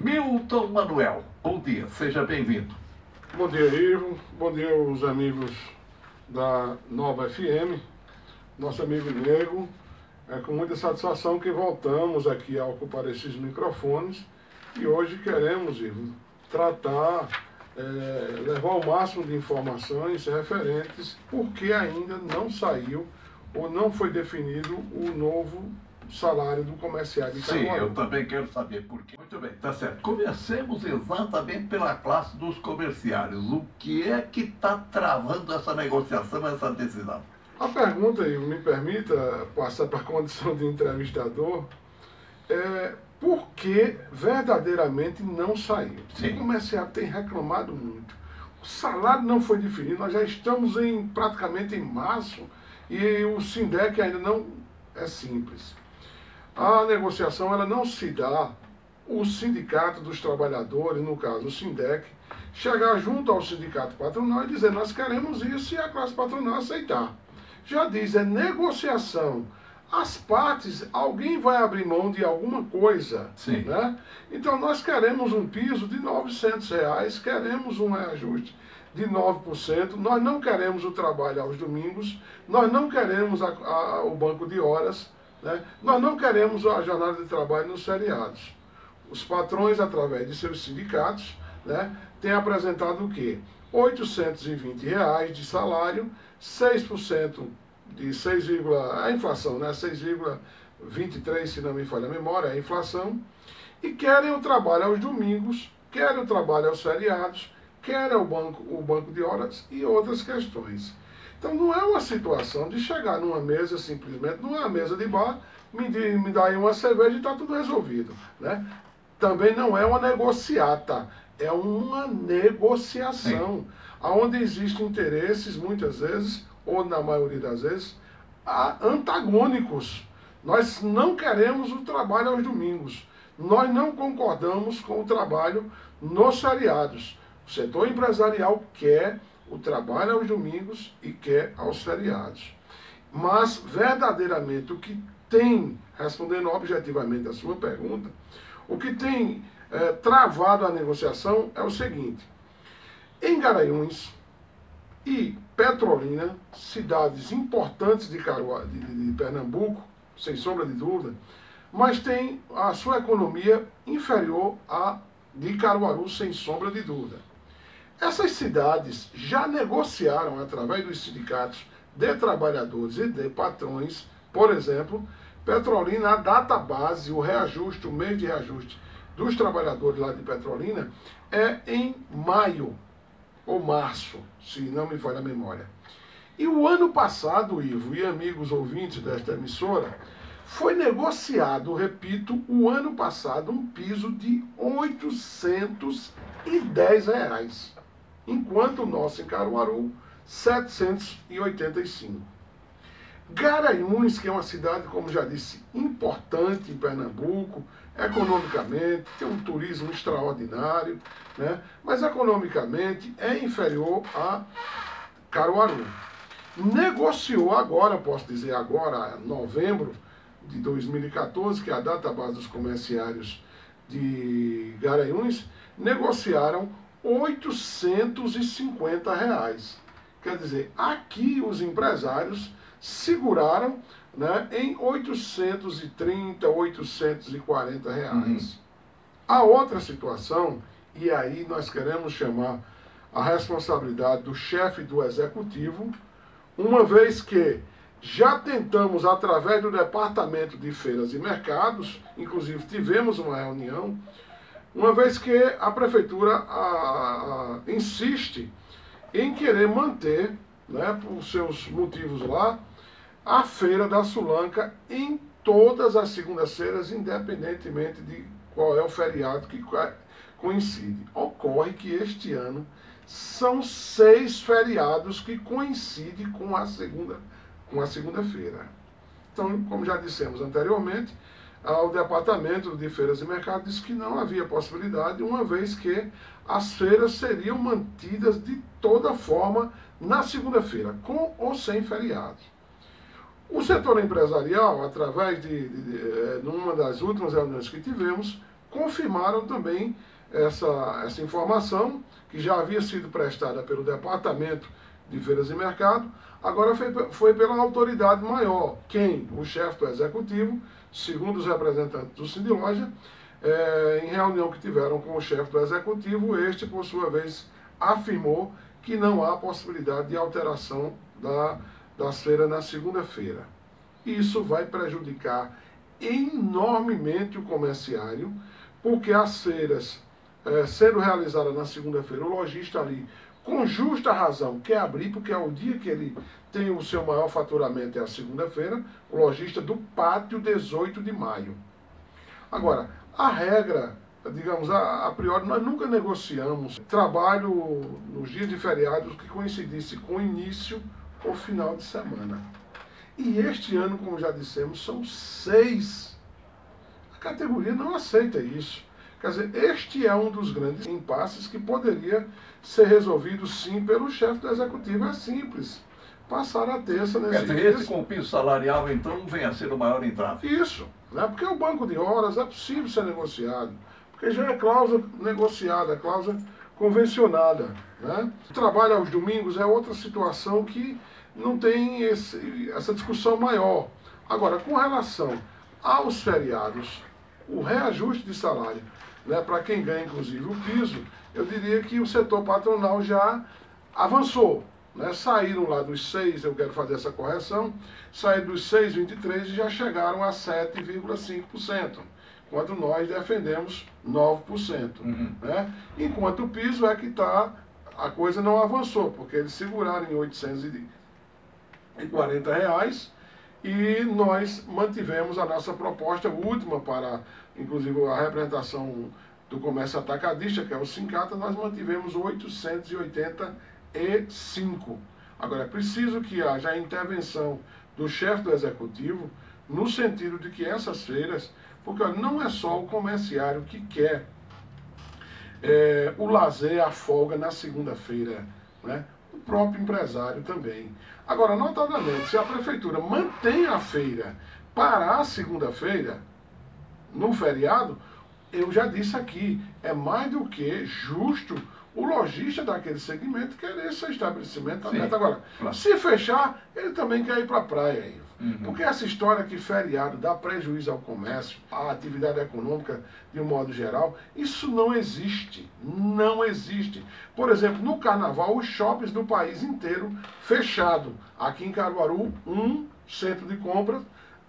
Milton Manuel. Bom dia, seja bem-vindo. Bom dia, Ivo. Bom dia aos amigos da Nova FM. Nosso amigo Nego. É com muita satisfação que voltamos aqui a ocupar esses microfones e hoje queremos, Ivo, tratar, levar o máximo de informações referentes porque ainda não saiu ou não foi definido o novo salário do comerciário de Caruaru. Sim, eu também quero saber por quê. Muito bem, tá certo. Comecemos exatamente pela classe dos comerciários. O que é que está travando essa negociação, essa decisão? A pergunta, Ivo, me permita passar para a condição de entrevistador, é por que verdadeiramente não saiu? Sim. O comerciário tem reclamado muito. O salário não foi definido, nós já estamos praticamente em março e o SINDEC ainda não é simples. A negociação ela não se dá, o sindicato dos trabalhadores, no caso o SINDEC, chegar junto ao sindicato patronal e dizer nós queremos isso e a classe patronal aceitar. Já diz, é negociação. As partes, alguém vai abrir mão de alguma coisa. Sim. Né? Então nós queremos um piso de R$900, queremos um reajuste de 9%, nós não queremos o trabalho aos domingos, nós não queremos o banco de horas, né? Nós não queremos a jornada de trabalho nos feriados. Os patrões, através de seus sindicatos, né, têm apresentado o quê? R$820 de salário, 6% de 6, a inflação, né, 6,23, se não me falha a memória, é a inflação, e querem o trabalho aos domingos, querem o trabalho aos feriados, querem o banco de horas e outras questões. Então não é uma situação de chegar numa mesa simplesmente, não é uma mesa de bar, me dá aí uma cerveja e está tudo resolvido. Né? Também não é uma negociata, é uma negociação, onde existem interesses, muitas vezes, ou na maioria das vezes, antagônicos. Nós não queremos o trabalho aos domingos, nós não concordamos com o trabalho nos feriados. O setor empresarial quer o trabalho aos domingos e quer aos feriados. Mas, verdadeiramente, o que tem, respondendo objetivamente a sua pergunta, o que tem travado a negociação é o seguinte: em Garanhuns e Petrolina, cidades importantes de Pernambuco, sem sombra de dúvida, mas tem a sua economia inferior à de Caruaru, sem sombra de dúvida. Essas cidades já negociaram, através dos sindicatos de trabalhadores e de patrões, por exemplo, Petrolina, a data base, o reajuste, o mês de reajuste dos trabalhadores lá de Petrolina é em maio ou março, se não me falha a memória. E o ano passado, Ivo e amigos ouvintes desta emissora, foi negociado, repito, o ano passado, um piso de R$810, enquanto o nosso em Caruaru, 785. Garanhuns, que é uma cidade, como já disse, importante em Pernambuco, economicamente, tem um turismo extraordinário, né? Mas economicamente é inferior a Caruaru. Negociou agora, posso dizer agora, novembro de 2014, que é a data base dos comerciários de Garanhuns, negociaram R$850. Quer dizer, aqui os empresários seguraram, né, em R$830, R$840. A outra situação, e aí nós queremos chamar a responsabilidade do chefe do executivo, uma vez que já tentamos, através do Departamento de Feiras e Mercados, inclusive tivemos uma reunião, uma vez que a Prefeitura insiste em querer manter, né, por seus motivos lá, a Feira da Sulanca em todas as segundas-feiras, independentemente de qual é o feriado que coincide. Ocorre que este ano são 6 feriados que coincidem com a segunda-feira. Então, como já dissemos anteriormente, o Departamento de Feiras e Mercados disse que não havia possibilidade, uma vez que as feiras seriam mantidas de toda forma na segunda-feira, com ou sem feriados. O setor empresarial, através de uma das últimas reuniões que tivemos, confirmaram também essa informação, que já havia sido prestada pelo Departamento de Feiras e Mercado, agora foi pela autoridade maior. Quem? O chefe do Executivo, segundo os representantes do Sindiloja, em reunião que tiveram com o chefe do Executivo, este, por sua vez, afirmou que não há possibilidade de alteração das feiras na segunda-feira. Isso vai prejudicar enormemente o comerciário, porque as feiras, sendo realizadas na segunda-feira, o lojista ali, com justa razão, quer abrir, porque é o dia que ele tem o seu maior faturamento, é a segunda-feira, o lojista do pátio 18 de maio. Agora, a regra, digamos, a priori, nós nunca negociamos trabalho nos dias de feriados que coincidisse com início ou final de semana. E este ano, como já dissemos, são 6. A categoria não aceita isso. Quer dizer, este é um dos grandes impasses que poderia ser resolvido, sim, pelo chefe do Executivo. É simples. Passar a terça nesse dia. Esse com o piso salarial, então, vem a ser o maior entrave. Isso. Né? Porque o banco de horas é possível ser negociado. Porque já é cláusula negociada, cláusula convencionada. Né? O trabalho aos domingos é outra situação que não tem essa discussão maior. Agora, com relação aos feriados, o reajuste de salário, né, para quem ganha inclusive o piso, eu diria que o setor patronal já avançou. Né? Saíram lá dos 6, eu quero fazer essa correção, saíram dos 6,23 e já chegaram a 7,5%, enquanto nós defendemos 9%. Né? Enquanto o piso é que a coisa não avançou, porque eles seguraram em R$840 e nós mantivemos a nossa proposta última para, inclusive, a representação do comércio atacadista, que é o Sincata, nós mantivemos 885. Agora, é preciso que haja a intervenção do chefe do Executivo, no sentido de que essas feiras, porque não é só o comerciário que quer o lazer, a folga na segunda-feira, né? O próprio empresário também. Agora, notadamente, se a prefeitura mantém a feira para a segunda-feira, no feriado, eu já disse aqui, é mais do que justo o lojista daquele segmento querer seu estabelecimento aberto. Agora, se fechar, ele também quer ir para a praia aí. Porque essa história que feriado dá prejuízo ao comércio, à atividade econômica de um modo geral, isso não existe. Não existe. Por exemplo, no carnaval, os shoppings do país inteiro fechado. Aqui em Caruaru, um centro de compras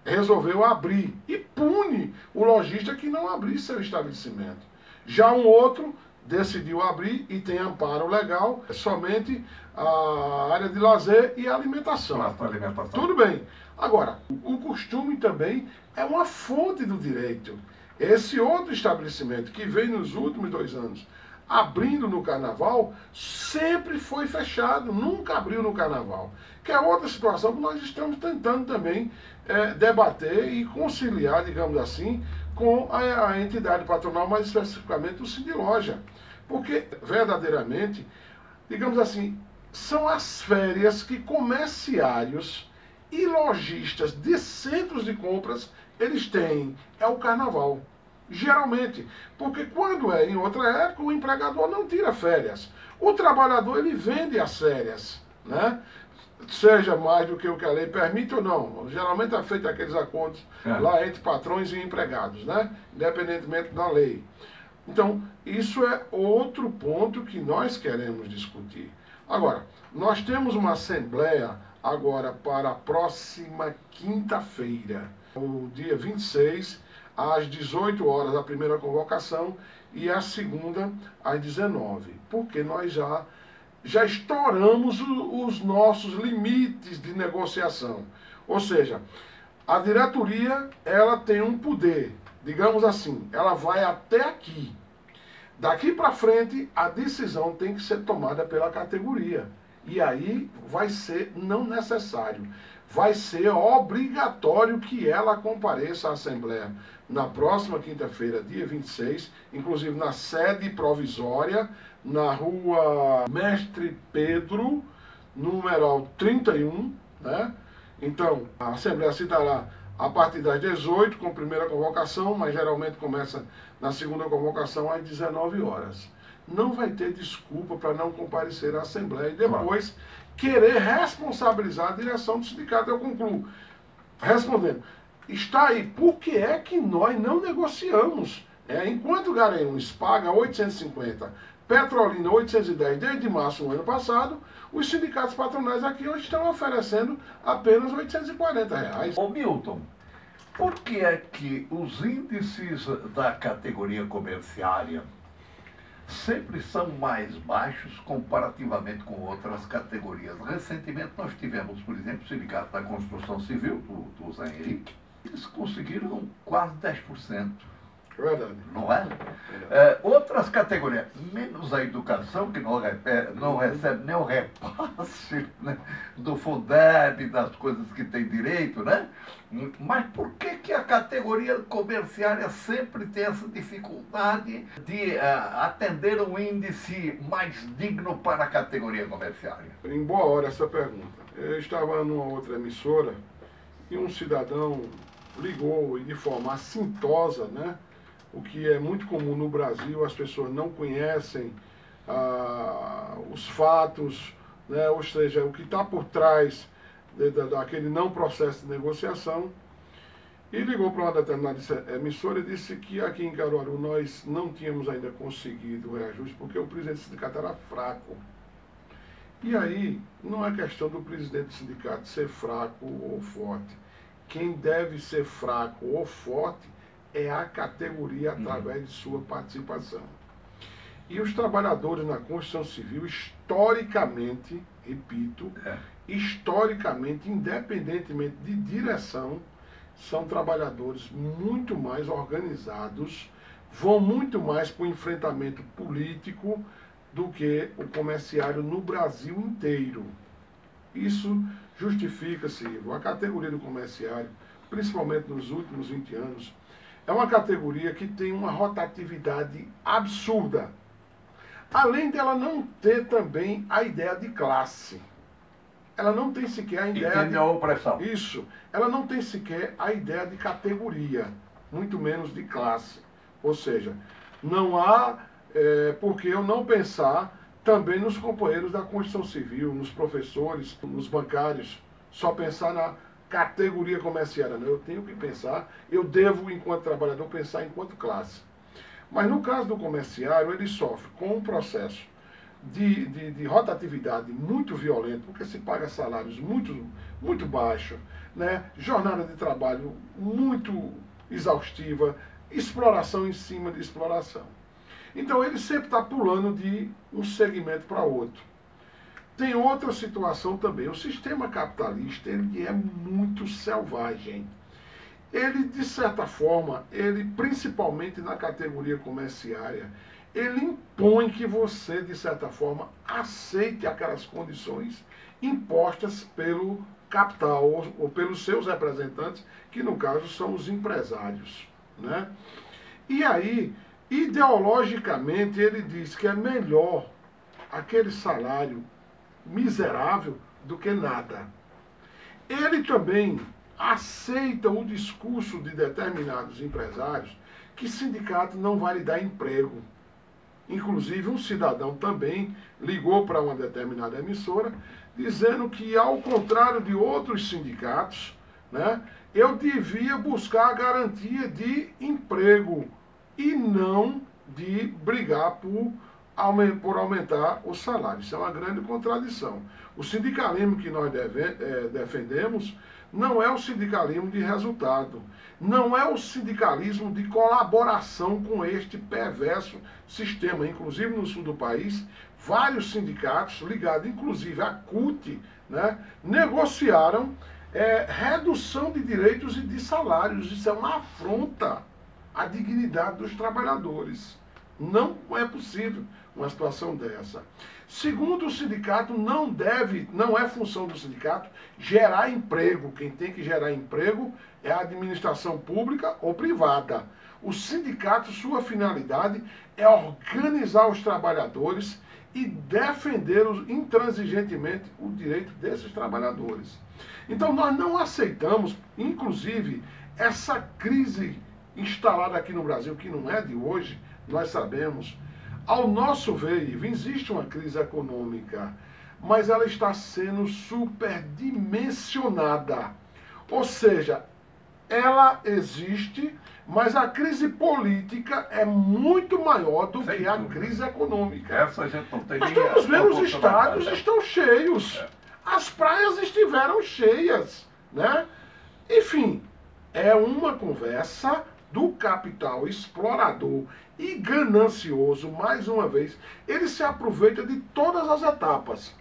resolveu abrir e pune o lojista que não abrir seu estabelecimento. Já um outro decidiu abrir e tem amparo legal, somente a área de lazer e alimentação. Tudo bem. Agora, o costume também é uma fonte do direito. Esse outro estabelecimento que vem nos últimos 2 anos abrindo no carnaval, sempre foi fechado, nunca abriu no carnaval. Que é outra situação que nós estamos tentando também debater e conciliar, digamos assim, com a entidade patronal, mais especificamente o Sindiloja. Porque, verdadeiramente, digamos assim, são as férias que comerciários e lojistas de centros de compras, eles têm, é o carnaval. Geralmente, porque quando é em outra época, o empregador não tira férias. O trabalhador, ele vende as férias, né? Seja mais do que o que a lei permite ou não. Geralmente é feito aqueles acordos lá entre patrões e empregados, né? Independentemente da lei. Então, isso é outro ponto que nós queremos discutir. Agora, nós temos uma assembleia agora para a próxima quinta-feira, o dia 26, às 18 horas, a primeira convocação, e a segunda, às 19, porque nós já estouramos os nossos limites de negociação. Ou seja, a diretoria, ela tem um poder, digamos assim, ela vai até aqui. Daqui para frente, a decisão tem que ser tomada pela categoria. E aí vai ser não necessário, vai ser obrigatório que ela compareça à Assembleia na próxima quinta-feira, dia 26, inclusive na sede provisória, na rua Mestre Pedro, numeral 31, né? Então, a Assembleia se dará a partir das 18, com primeira convocação, mas geralmente começa na segunda convocação às 19 horas. Não vai ter desculpa para não comparecer à Assembleia e depois querer responsabilizar a direção do sindicato. Eu concluo respondendo. Está aí, por que é que nós não negociamos? Enquanto Garanhuns paga 850, Petrolina 810 desde março do ano passado, os sindicatos patronais aqui hoje estão oferecendo apenas R$840. Ô Milton, por que é que os índices da categoria comerciária sempre são mais baixos comparativamente com outras categorias? Recentemente nós tivemos, por exemplo, o Sindicato da Construção Civil, do Zé Henrique, eles conseguiram quase 10%. Verdade. Não é? Outras categorias, menos a educação, que não recebe nem o repasse, né, do Fundeb, das coisas que tem direito, né? Mas por que a categoria comerciária sempre tem essa dificuldade de atender um índice mais digno para a categoria comerciária? Em boa hora essa pergunta. Eu estava numa outra emissora e um cidadão ligou e de forma assintosa, né? O que é muito comum no Brasil, as pessoas não conhecem os fatos, né? Ou seja, o que está por trás daquele não processo de negociação. E ligou para uma determinada emissora e disse que aqui em Caruaru nós não tínhamos ainda conseguido o reajuste porque o presidente do sindicato era fraco. E aí, não é questão do presidente do sindicato ser fraco ou forte. Quem deve ser fraco ou forte é a categoria através de sua participação. E os trabalhadores na construção civil, historicamente, repito, historicamente, independentemente de direção, são trabalhadores muito mais organizados, vão muito mais para o enfrentamento político do que o comerciário no Brasil inteiro. Isso justifica-se, a categoria do comerciário, principalmente nos últimos 20 anos, é uma categoria que tem uma rotatividade absurda. Além dela não ter também a ideia de classe. Ela não tem sequer a ideia de... a opressão. Isso. Ela não tem sequer a ideia de categoria, muito menos de classe. Ou seja, não há por que eu não pensar também nos companheiros da construção civil, nos professores, nos bancários, só pensar na categoria comerciária. Não, eu tenho que pensar, eu devo, enquanto trabalhador, pensar enquanto classe. Mas no caso do comerciário, ele sofre com um processo de rotatividade muito violento, porque se paga salários muito baixos, né? Jornada de trabalho muito exaustiva, exploração em cima de exploração. Então ele sempre está pulando de um segmento para outro. Tem outra situação também. O sistema capitalista ele é muito selvagem. Ele, de certa forma, ele principalmente na categoria comerciária, ele impõe que você, de certa forma, aceite aquelas condições impostas pelo capital ou pelos seus representantes, que no caso são os empresários, né? E aí, ideologicamente, ele diz que é melhor aquele salário miserável do que nada. Ele também aceita o discurso de determinados empresários que sindicato não vai lhe dar emprego. Inclusive, um cidadão também ligou para uma determinada emissora dizendo que, ao contrário de outros sindicatos, né, eu devia buscar a garantia de emprego e não de brigar por aumentar o salário. Isso é uma grande contradição. O sindicalismo que nós defendemos não é o sindicalismo de resultado, não é o sindicalismo de colaboração com este perverso sistema. Inclusive no sul do país, vários sindicatos, ligados inclusive à CUT, né, negociaram redução de direitos e de salários. Isso é uma afronta à dignidade dos trabalhadores. Não é possível uma situação dessa. Segundo o sindicato, não é função do sindicato gerar emprego. Quem tem que gerar emprego é a administração pública ou privada. O sindicato, sua finalidade é organizar os trabalhadores e defender intransigentemente o direito desses trabalhadores. Então nós não aceitamos, inclusive, essa crise instalada aqui no Brasil, que não é de hoje, nós sabemos. Ao nosso ver, existe uma crise econômica, mas ela está sendo superdimensionada. Ou seja, ela existe, mas a crise política é muito maior do que a crise econômica. Essa a gente não tem. Nós estamos vendo os estádios estão cheios, as praias estiveram cheias, né? Enfim, é uma conversa do capital explorador e ganancioso, mais uma vez. Ele se aproveita de todas as etapas,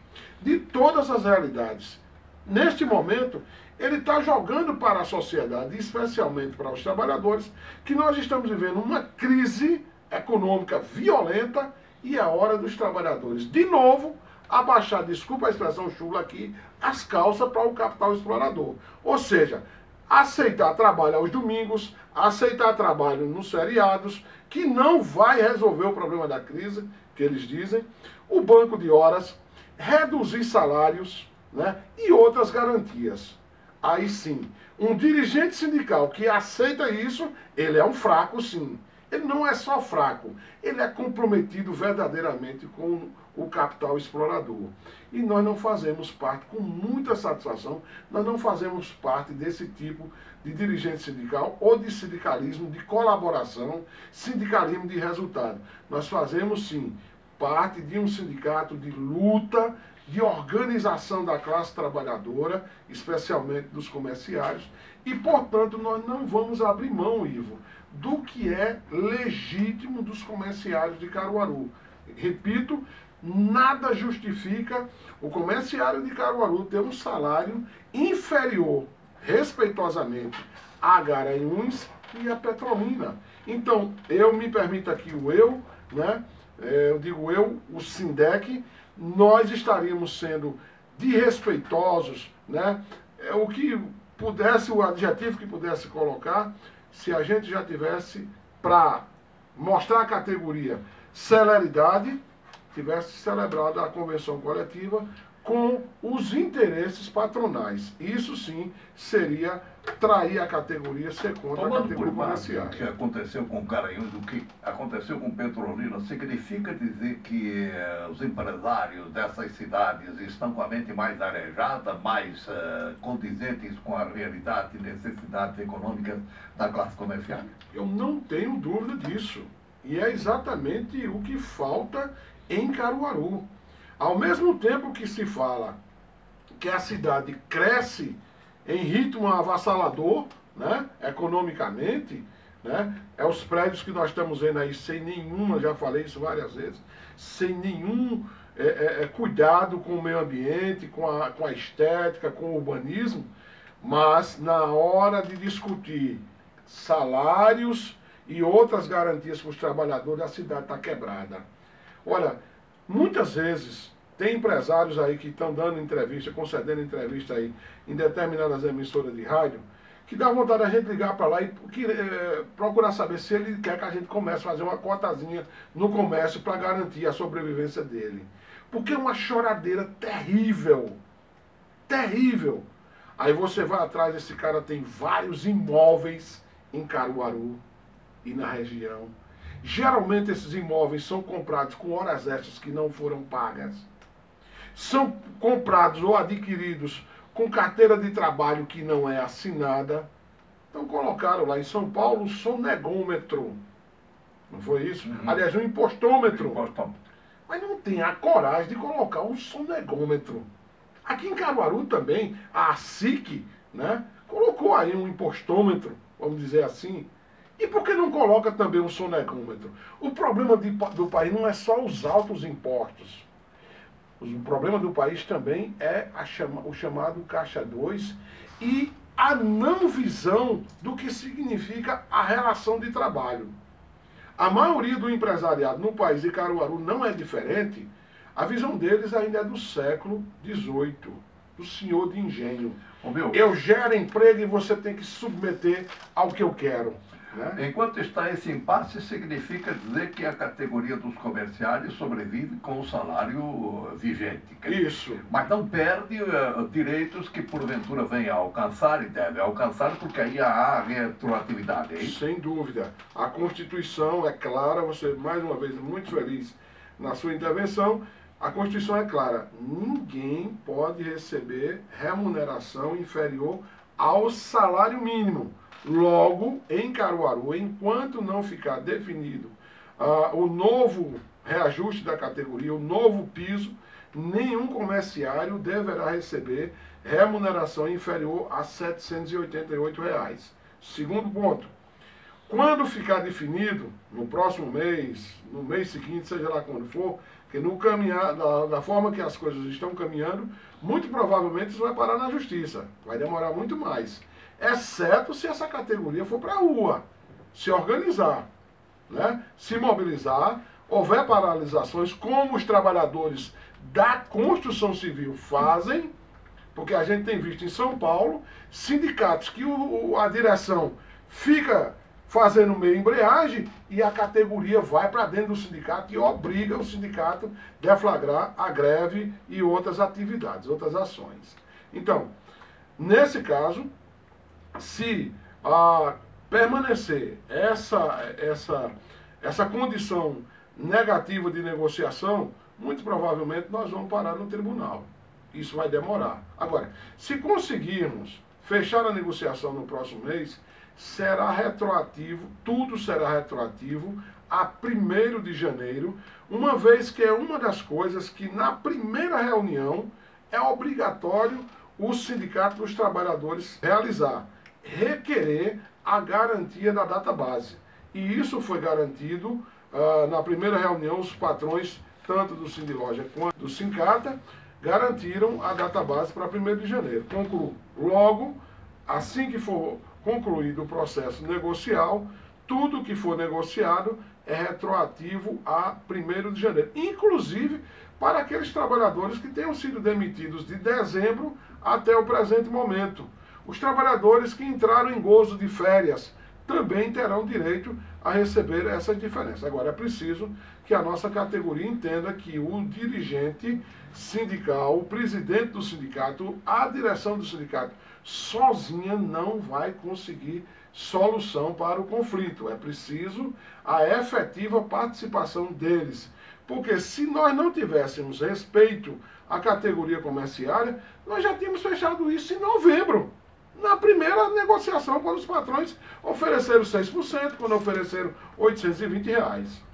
de todas as realidades. Neste momento, ele está jogando para a sociedade, especialmente para os trabalhadores, que nós estamos vivendo uma crise econômica violenta e é hora dos trabalhadores, de novo, abaixar, desculpa a expressão chula aqui, as calças para o capital explorador. Ou seja, aceitar trabalho aos domingos, aceitar trabalho nos feriados, que não vai resolver o problema da crise, que eles dizem, o banco de horas, reduzir salários, né, e outras garantias. Aí sim, um dirigente sindical que aceita isso, ele é um fraco sim. Ele não é só fraco, ele é comprometido verdadeiramente com o capital explorador. E nós não fazemos parte, com muita satisfação, nós não fazemos parte desse tipo de dirigente sindical ou de sindicalismo de colaboração, sindicalismo de resultado. Nós fazemos sim parte de um sindicato de luta, de organização da classe trabalhadora, especialmente dos comerciários, e, portanto, nós não vamos abrir mão, Ivo, do que é legítimo dos comerciários de Caruaru. Repito, nada justifica o comerciário de Caruaru ter um salário inferior, respeitosamente, a Garanhuns e a Petrolina. Então, eu me permito aqui o eu, né? Eu digo eu, o Sindec, nós estaríamos sendo desrespeitosos, né? O que pudesse, o adjetivo que pudesse colocar, se a gente já tivesse, para mostrar a categoria celeridade, tivesse celebrado a convenção coletiva com os interesses patronais. Isso sim seria trair a categoria, ser contra a categoria comercial. O que aconteceu com Garanhuns, o que aconteceu com Petrolina, significa dizer que os empresários dessas cidades estão com a mente mais arejada, mais condizentes com a realidade e necessidades econômicas da classe comercial? Eu não tenho dúvida disso. E é exatamente o que falta em Caruaru. Ao mesmo tempo que se fala que a cidade cresce em ritmo avassalador, né, economicamente, né, é os prédios que nós estamos vendo aí sem nenhuma, já falei isso várias vezes, sem nenhum cuidado com o meio ambiente, com a estética, com o urbanismo, mas na hora de discutir salários e outras garantias para os trabalhadores, a cidade está quebrada. Olha, muitas vezes tem empresários aí que estão dando entrevista, concedendo entrevista aí em determinadas emissoras de rádio, que dá vontade da gente ligar para lá e procurar saber se ele quer que a gente comece a fazer uma cotazinha no comércio para garantir a sobrevivência dele. Porque é uma choradeira terrível. Terrível. Aí você vai atrás, esse cara tem vários imóveis em Caruaru e na região. Geralmente esses imóveis são comprados com horas extras que não foram pagas. São comprados ou adquiridos com carteira de trabalho que não é assinada. Então colocaram lá em São Paulo o sonegômetro. Não foi isso? Uhum. Aliás, um impostômetro. Mas não tem a coragem de colocar um sonegômetro. Aqui em Caruaru também, a SIC, né, colocou aí um impostômetro, vamos dizer assim. E por que não coloca também um sonegômetro? O problema do país não é só os altos impostos. O problema do país também é o chamado Caixa 2 e a não visão do que significa a relação de trabalho. A maioria do empresariado no país, e Caruaru não é diferente, a visão deles ainda é do século XVIII, do senhor de engenho. Eu gero emprego e você tem que submeter ao que eu quero. Né? Enquanto está esse impasse, significa dizer que a categoria dos comerciários sobrevive com o salário vigente. Isso. Mas não perde direitos que porventura venha a alcançar e deve alcançar, porque aí há retroatividade, é isso? Sem dúvida. A Constituição é clara, você mais uma vez muito feliz na sua intervenção. A Constituição é clara, ninguém pode receber remuneração inferior ao salário mínimo. Logo, em Caruaru, enquanto não ficar definido o novo reajuste da categoria, o novo piso, nenhum comerciário deverá receber remuneração inferior a R$ 788. Segundo ponto, quando ficar definido, no próximo mês, no mês seguinte, seja lá quando for, que no caminhar, da forma que as coisas estão caminhando, muito provavelmente isso vai parar na justiça. Vai demorar muito mais. Exceto se essa categoria for para a rua, se organizar, né? Se mobilizar, houver paralisações, como os trabalhadores da construção civil fazem, porque a gente tem visto em São Paulo, sindicatos que a direção fica fazendo meio embreagem e a categoria vai para dentro do sindicato e obriga o sindicato a deflagrar a greve e outras atividades, outras ações. Então, nesse caso, se permanecer essa condição negativa de negociação, muito provavelmente nós vamos parar no tribunal. Isso vai demorar. Agora, se conseguirmos fechar a negociação no próximo mês, será retroativo, tudo será retroativo a 1º de janeiro, uma vez que é uma das coisas que na primeira reunião é obrigatório o Sindicato dos Trabalhadores realizar, requerer a garantia da data base. E isso foi garantido na primeira reunião, os patrões, tanto do Sindiloja quanto do Sincata, garantiram a data base para 1º de janeiro. Concluo. Logo, assim que for concluído o processo negocial, tudo que for negociado é retroativo a 1º de janeiro. Inclusive para aqueles trabalhadores que tenham sido demitidos de dezembro até o presente momento. Os trabalhadores que entraram em gozo de férias também terão direito a receber essa diferença. Agora, é preciso que a nossa categoria entenda que o dirigente sindical, o presidente do sindicato, a direção do sindicato, sozinha não vai conseguir solução para o conflito. É preciso a efetiva participação deles. Porque se nós não tivéssemos respeito à categoria comerciária, nós já tínhamos fechado isso em novembro. Na primeira negociação, quando os patrões ofereceram 6%, quando ofereceram R$ 820.